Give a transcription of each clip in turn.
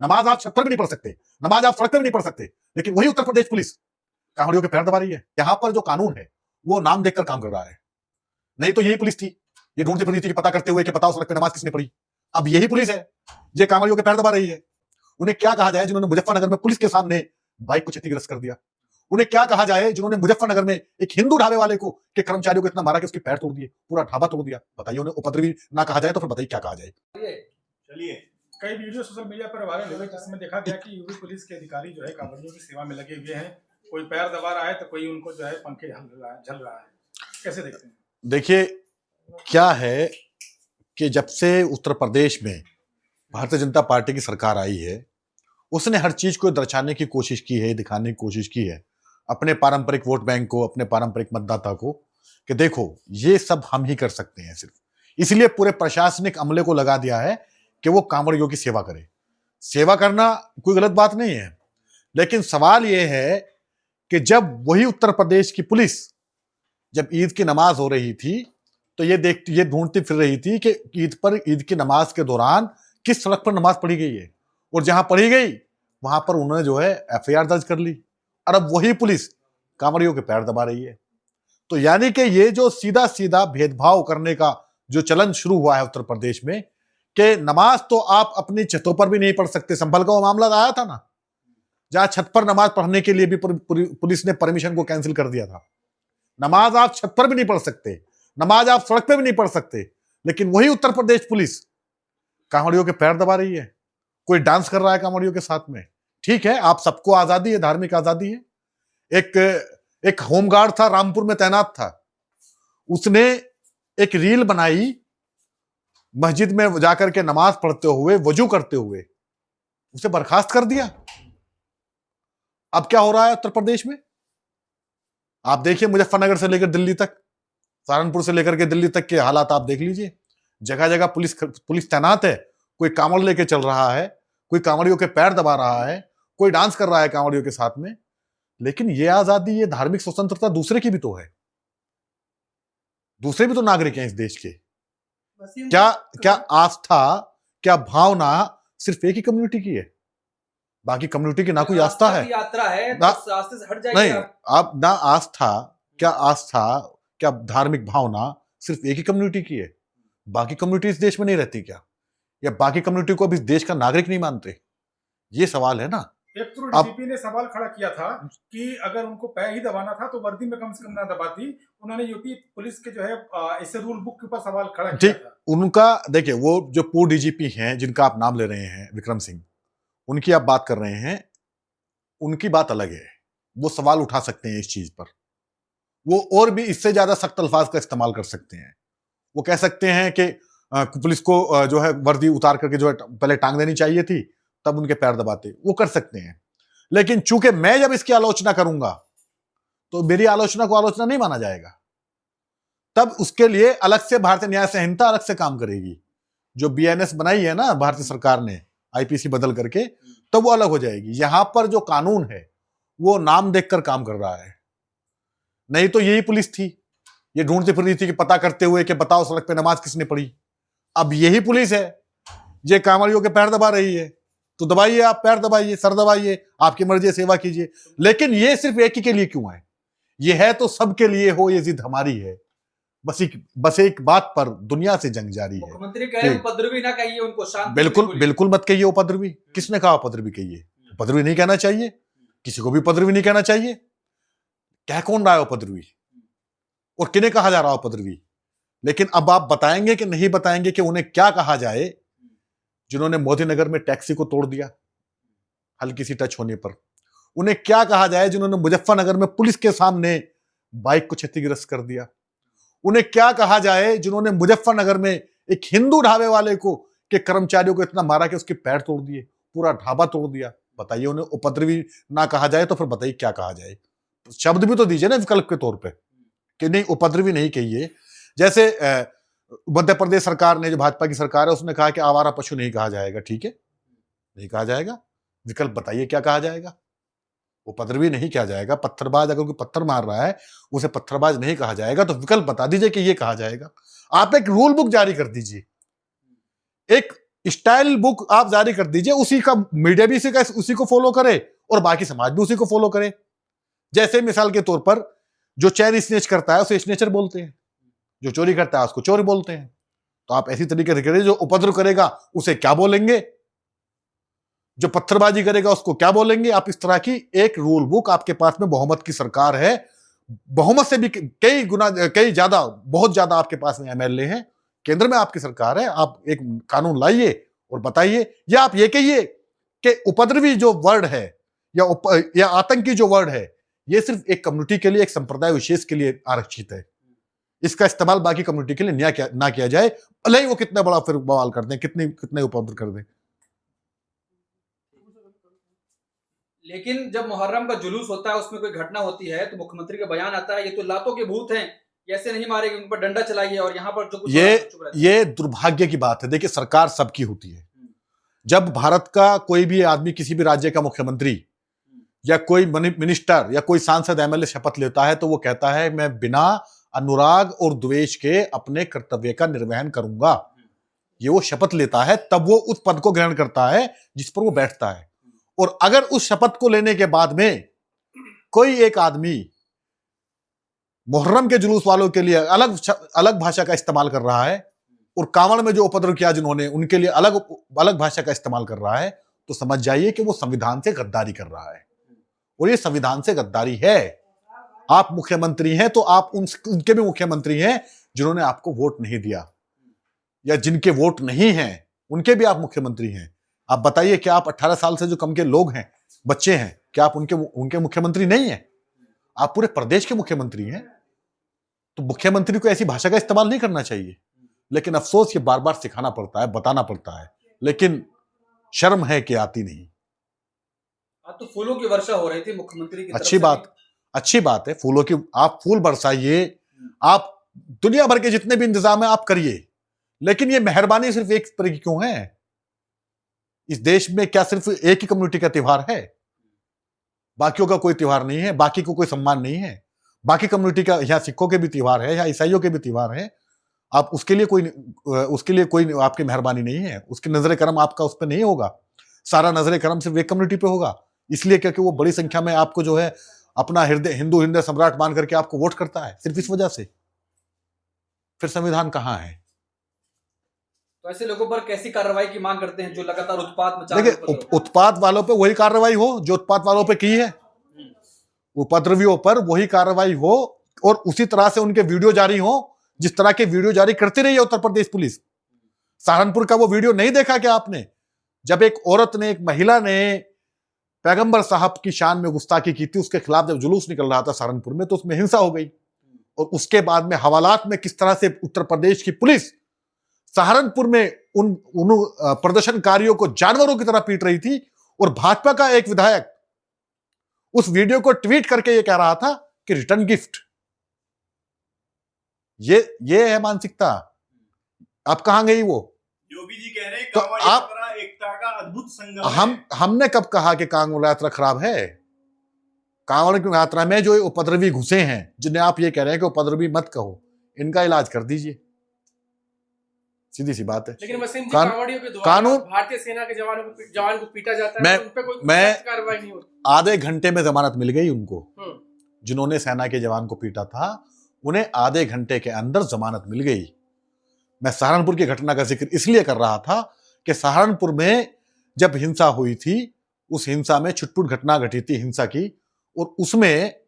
नमाज आप छत पर भी नहीं पढ़ सकते, नमाज आप सड़क पर भी नहीं पढ़ सकते, लेकिन वही उत्तर प्रदेश पुलिस कांवड़ियों के पैर दबा रही है। यहां पर जो कानून है वो नाम देखकर काम कर रहा है। नहीं तो यही पुलिस थी, ये ढूंढती फिरती थी कि पता करते हुए कि बताओ सड़क पर नमाज किसने पढ़ी। अब यही पुलिस है ये कांवड़ियों के पैर दबा रही है। उन्हें क्या कहा जाए जिन्होंने मुजफ्फरनगर में पुलिस के सामने बाइक को क्षतिग्रस्त कर दिया। उन्हें क्या कहा जाए जिन्होंने मुजफ्फरनगर में एक हिंदू ढाबे वाले को के कर्मचारियों को इतना मारा कि उसके पैर तोड़ दिए, पूरा ढाबा तोड़ दिया। बताइए, उन्हें उपद्रवी ना कहा जाए तो फिर बताइए क्या कहा जाए। चलिए, कई वीडियो सोशल मीडिया पर वायरल हुए जिसमें देखा गया कि यूपी पुलिस के अधिकारी जो है कांवड़ियों की सेवा में लगे हुए हैं। कोई पैर दबा रहा है तो कोई उनको जो है पंखे झल रहा है। कैसे देखते हैं? देखिए क्या है कि जब से उत्तर प्रदेश में भारतीय जनता पार्टी की सरकार आई है, उसने हर चीज को दर्शाने की कोशिश की है, दिखाने की कोशिश की है अपने पारंपरिक वोट बैंक को, अपने पारंपरिक मतदाता को, कि देखो ये सब हम ही कर सकते हैं। सिर्फ इसलिए पूरे प्रशासनिक अमले को लगा दिया है कि वो कांवड़ियों की सेवा करे। सेवा करना कोई गलत बात नहीं है, लेकिन सवाल यह है कि जब वही उत्तर प्रदेश की पुलिस जब ईद की नमाज हो रही थी तो ये ढूंढती फिर रही थी कि ईद की नमाज के दौरान किस सड़क पर नमाज पढ़ी गई है, और जहां पढ़ी गई वहां पर उन्होंने जो है एफआईआर दर्ज कर ली। और अब वही पुलिस कांवड़ियों के पैर दबा रही है। तो यानी कि ये जो सीधा सीधा भेदभाव करने का जो चलन शुरू हुआ है उत्तर प्रदेश में, कि नमाज तो आप अपनी छतों पर भी नहीं पढ़ सकते। संभल का वो मामला आया था ना, जहां छत पर नमाज पढ़ने के लिए भी पुलिस ने परमिशन को कैंसिल कर दिया था। नमाज आप छत पर भी नहीं पढ़ सकते, नमाज आप सड़क पर भी नहीं पढ़ सकते, लेकिन वही उत्तर प्रदेश पुलिस कांवड़ियों के पैर दबा रही है। कोई डांस कर रहा है कांवड़ियों के साथ में, ठीक है, आप सबको आजादी है, धार्मिक आजादी है। एक होमगार्ड था, रामपुर में तैनात था, उसने एक रील बनाई मस्जिद में जाकर के नमाज पढ़ते हुए, वजू करते हुए, उसे बर्खास्त कर दिया। अब क्या हो रहा है उत्तर प्रदेश में, आप देखिए, मुजफ्फरनगर से लेकर दिल्ली तक, सहारनपुर से लेकर के दिल्ली तक के हालात आप देख लीजिए। जगह जगह पुलिस तैनात है। कोई कांवड़ लेके चल रहा है, कोई कांवड़ियों के पैर दबा रहा है, कोई डांस कर रहा है कांवड़ियों के साथ में। लेकिन ये आजादी, ये धार्मिक स्वतंत्रता दूसरे की भी तो है, दूसरे भी तो नागरिक हैं इस देश के। क्या आस्था, क्या भावना सिर्फ एक ही कम्युनिटी की है? बाकी कम्युनिटी की ना कोई आस्था है, यात्रा है, ना रास्ते से हट जाइए नहीं, आप ना आस्था, क्या धार्मिक भावना सिर्फ एक ही कम्युनिटी की है? बाकी कम्युनिटी इस देश में नहीं रहती क्या? या बाकी कम्युनिटी को अब इस देश का नागरिक नहीं मानते? ये सवाल है ना। एक तो डीजीपी ने सवाल खड़ा किया था कि अगर उनको पैर ही दबाना था तो वर्दी में कम से कम ना दबाती। उन्होंने यूपी पुलिस के जो है ऐसे रूल बुक के ऊपर सवाल खड़ा किया था। उनका देखिए, वो जो पूर्व डीजीपी हैं जिनका आप नाम ले रहे हैं, विक्रम सिंह, उनकी आप बात कर रहे हैं, उनकी बात अलग है। वो सवाल उठा सकते हैं इस चीज पर, वो और भी इससे ज्यादा सख्त अल्फाज का इस्तेमाल कर सकते हैं। वो कह सकते हैं कि पुलिस को जो है वर्दी उतार करके जो है पहले टांग देनी चाहिए थी, तब उनके पैर दबाते। वो कर सकते हैं, लेकिन चूंकि मैं जब इसकी आलोचना करूंगा तो मेरी आलोचना को आलोचना नहीं माना जाएगा। तब उसके लिए अलग से भारतीय न्याय संहिता अलग से काम करेगी। जो बीएनएस बनाई है ना भारतीय सरकार ने, आईपीसी बदल करके, तो वो अलग हो जाएगी। यहां पर जो कानून है वो नाम देखकर काम कर रहा है। नहीं तो यही पुलिस थी, ये ढूंढती फिर रही थी कि पता करते हुए कि बताओ सड़क पे नमाज किसने पढ़ी। अब यही पुलिस है ये कांवड़ियों के पैर दबा रही है। तो दबाइए, आप पैर दबाइए, सर दबाइए, आपकी मर्जी, सेवा कीजिए। लेकिन ये सिर्फ एक ही के लिए क्यों है? ये है तो सबके लिए हो, ये जिद हमारी है। बस एक बात पर दुनिया से जंग जारी है। मुख्यमंत्री कह रहे हैं उपद्रवी ना कहिए उनको, शांति। बिल्कुल मत कहिए उपद्रवी। किसने कहा उपद्रवी कहिए? उपद्रवी नहीं कहना चाहिए, किसी को भी उपद्रवी नहीं कहना चाहिए। कह कौन रहा है उपद्रवी, और किन्हें कहा जा रहा है उपद्रवी? लेकिन अब आप बताएंगे कि नहीं बताएंगे कि उन्हें क्या कहा जाए जिन्होंने मोदी नगर में टैक्सी को तोड़ दिया हल्की सी टच होने पर? उन्हें क्या कहा जाए जिन्होंने मुजफ्फरनगर में पुलिस के सामने बाइक को क्षतिग्रस्त कर दिया? उन्हें क्या कहा जाए जिन्होंने मुजफ्फरनगर में एक हिंदू ढाबे वाले को के कर्मचारियों को इतना मारा कि उसके पैर तोड़ दिए, पूरा ढाबा तोड़ दिया? बताइए, उन्हें उपद्रवी ना कहा जाए तो फिर बताइए क्या कहा जाए? शब्द भी तो दीजिए ना विकल्प के तौर पे कि नहीं, उपद्रवी नहीं कहिए। जैसे मध्य प्रदेश सरकार ने, जो भाजपा की सरकार है, उसने कहा कि आवारा पशु नहीं कहा जाएगा। ठीक है, नहीं कहा जाएगा, विकल्प बताइए क्या कहा जाएगा? उपद्रवी नहीं कहा जाएगा। पत्थरबाज, अगर कोई पत्थर मार रहा है उसे पत्थरबाज नहीं कहा जाएगा, तो विकल्प बता दीजिए कि ये कहा जाएगा। आप एक रूल बुक जारी कर दीजिए, एक स्टाइल बुक आप जारी कर दीजिए, उसी का मीडिया भी उसी को फॉलो करे और बाकी समाज भी उसी को फॉलो करे। जैसे मिसाल के तौर पर जो चैन स्नेच करता है उसे स्नेचर बोलते हैं, जो चोरी करता है उसको चोर बोलते हैं। तो आप ऐसी तरीके से करिए, जो उपद्रव करेगा उसे क्या बोलेंगे, जो पत्थरबाजी करेगा उसको क्या बोलेंगे। आप इस तरह की एक रूल बुक, आपके पास में बहुमत की सरकार है, बहुमत से भी कई गुना कई ज्यादा, बहुत ज्यादा आपके पास में एमएलए हैं, केंद्र में आपकी सरकार है, आप एक कानून लाइए और बताइए। या आप ये कहिए कि उपद्रवी जो वर्ड है या आतंकी जो वर्ड है, ये सिर्फ एक कम्युनिटी के लिए, एक संप्रदाय विशेष के लिए आरक्षित है, इसका इस्तेमाल बाकी कम्युनिटी के लिए ना किया जाए, भले ही वो कितना बड़ा फिर बवाल कर दें, कितने उपद्रव कर दें। लेकिन जब मुहर्रम का जुलूस होता है, उसमें कोई घटना होती है, तो मुख्यमंत्री का बयान आता है, ये तो लातों के भूत हैं, ऐसे नहीं मारेंगे, उन पर डंडा चलाइए, और यहाँ पर जो कुछ ये दुर्भाग्य की बात है। देखिए, सरकार सबकी होती है। जब भारत का कोई भी आदमी, किसी भी राज्य का मुख्यमंत्री या कोई मिनिस्टर या कोई सांसद एमएलए शपथ लेता है, तो वो कहता है मैं बिना अनुराग और द्वेष के अपने कर्तव्य का निर्वहन करूंगा। ये वो शपथ लेता है, तब वो उस पद को ग्रहण करता है जिस पर वो बैठता है। और अगर उस शपथ को लेने के बाद में कोई एक आदमी मुहर्रम के जुलूस वालों के लिए अलग भाषा का इस्तेमाल कर रहा है, और कांवड़ में जो उपद्रव किया जिन्होंने, उनके लिए अलग भाषा का इस्तेमाल कर रहा है, तो समझ जाइए कि वो संविधान से गद्दारी कर रहा है। और ये संविधान से गद्दारी है। आप मुख्यमंत्री हैं तो आप उनके भी मुख्यमंत्री हैं जिन्होंने आपको वोट नहीं दिया, या जिनके वोट नहीं हैं उनके भी आप मुख्यमंत्री हैं। आप बताइए, क्या आप 18 साल से जो कम के लोग हैं, बच्चे हैं, क्या आप उनके मुख्यमंत्री नहीं हैं? आप पूरे प्रदेश के मुख्यमंत्री हैं। तो मुख्यमंत्री को ऐसी भाषा का इस्तेमाल नहीं करना चाहिए। लेकिन अफसोस, ये बार बार सिखाना पड़ता है, बताना पड़ता है, लेकिन शर्म है कि आती नहीं। आज तो फूलों की वर्षा हो रही थी मुख्यमंत्री की तरफ अच्छी बात है, फूलों की, आप फूल बरसाइए, आप दुनिया भर के जितने भी इंतजाम है आप करिए, लेकिन ये मेहरबानी सिर्फ एक पर की क्यों है? इस देश में क्या सिर्फ एक ही कम्युनिटी का त्योहार है? बाकियों का कोई त्योहार नहीं है, बाकी को कोई सम्मान नहीं है। बाकी कम्युनिटी का, यहाँ सिखों के भी त्योहार है, यहाँ ईसाइयों के भी त्योहार है। आप उसके लिए कोई आपकी मेहरबानी नहीं है, उसकी नजर करम आपका उस पर नहीं होगा। सारा नजर करम सिर्फ एक कम्युनिटी पे होगा, इसलिए क्योंकि वो बड़ी संख्या में आपको जो है अपना हिंदू हृदय सम्राट मान करके आपको वोट करता है, सिर्फ इस वजह से। फिर संविधान कहां है? तो ऐसे लोगों पर कैसी कार्रवाई की मांग करते हैं जो लगातार उत्पात मचा रहे हैं? देखिए, उत्पात वालों पे वही कार्रवाई हो जो उत्पात वालों पे की है, उपद्रवियों पर वही कार्रवाई हो, और उसी तरह से उनके वीडियो जारी हो जिस तरह के वीडियो जारी करती रही है उत्तर प्रदेश पुलिस। सहारनपुर का वो वीडियो नहीं देखा क्या आपने? जब एक औरत ने, एक महिला ने पैगंबर साहब की शान में गुस्ताखी की थी, उसके खिलाफ जब जुलूस निकल रहा था सहारनपुर में, तो उसमें हिंसा हो गई। और उसके बाद में हवालात में किस तरह से उत्तर प्रदेश की पुलिस सहारनपुर में उन प्रदर्शनकारियों को जानवरों की तरह पीट रही थी, और भाजपा का एक विधायक उस वीडियो को ट्वीट करके ये कह रहा था कि रिटर्न गिफ्ट। ये है मानसिकता। अब कहां गई वो? योगी जी कह रहे हैं तो आप, एकता का अद्भुत संगम हमने कब कहा कि कांवड़ यात्रा खराब है? कांवड़ की यात्रा में जो उपद्रवी घुसे हैं, जिन्हें आप ये कह रहे हैं कि उपद्रवी मत कहो, इनका इलाज कर दीजिए, सीधी सी बात है। लेकिन वसीम जी, कांवड़ियों के द्वारा कानून, भारतीय सेना के जवान को पीटा जाता है, उन पे कोई कार्रवाई नहीं होती। आधे घंटे में जमानत मिल गई उनको, जिन्होंने सेना के जवान को पीटा था, उन्हें आधे घंटे के अंदर जमानत मिल गई। मैं सहारनपुर की घटना का जिक्र इसलिए कर रहा था कि सहारनपुर में जब हिंसा हुई थी, उस हिंसा में छुटपुट घटना घटी थी हिंसा की, और उसमें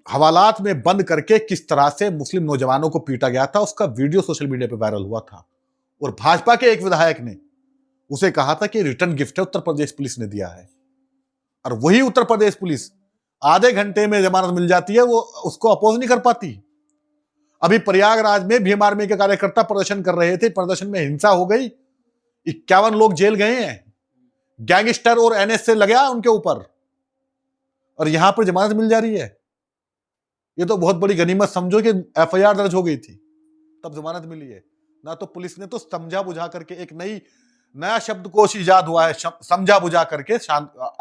हवालात में बंद करके किस तरह से मुस्लिम नौजवानों को पीटा गया था, उसका वीडियो सोशल मीडिया पे वायरल हुआ था। और भाजपा के एक विधायक ने उसे कहा था कि रिटर्न गिफ्ट है, उत्तर प्रदेश पुलिस ने दिया है। और वही उत्तर प्रदेश पुलिस आधे घंटे में जमानत मिल जाती है, वो उसको अपोज नहीं कर पाती। अभी प्रयागराज में भीम आर्मी के कार्यकर्ता प्रदर्शन कर रहे थे, प्रदर्शन में हिंसा हो गई, 51 लोग जेल गए हैं, गैंगस्टर और एनएस से लगा उनके ऊपर, और यहां पर जमानत मिल जा रही है। ये तो बहुत बड़ी गनीमत समझो कि एफआईआर दर्ज हो गई थी तब जमानत मिली है। ना तो पुलिस ने तो समझा बुझा करके एक नया शब्दकोश इजाद हुआ है, समझा बुझा करके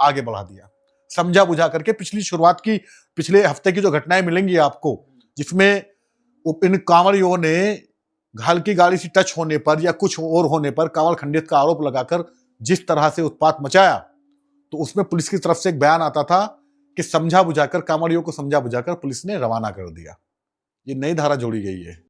आगे बढ़ा दिया। समझा बुझा करके पिछले हफ्ते की जो घटनाएं मिलेंगी आपको, जिसमें इन कांवड़ियों ने हल्की गाड़ी से टच होने पर या कुछ और होने पर कांवड़ खंडित का आरोप लगाकर जिस तरह से उत्पात मचाया, तो उसमें पुलिस की तरफ से एक बयान आता था कि समझा बुझाकर, कांवड़ियों को समझा बुझाकर पुलिस ने रवाना कर दिया। ये नई धारा जोड़ी गई है।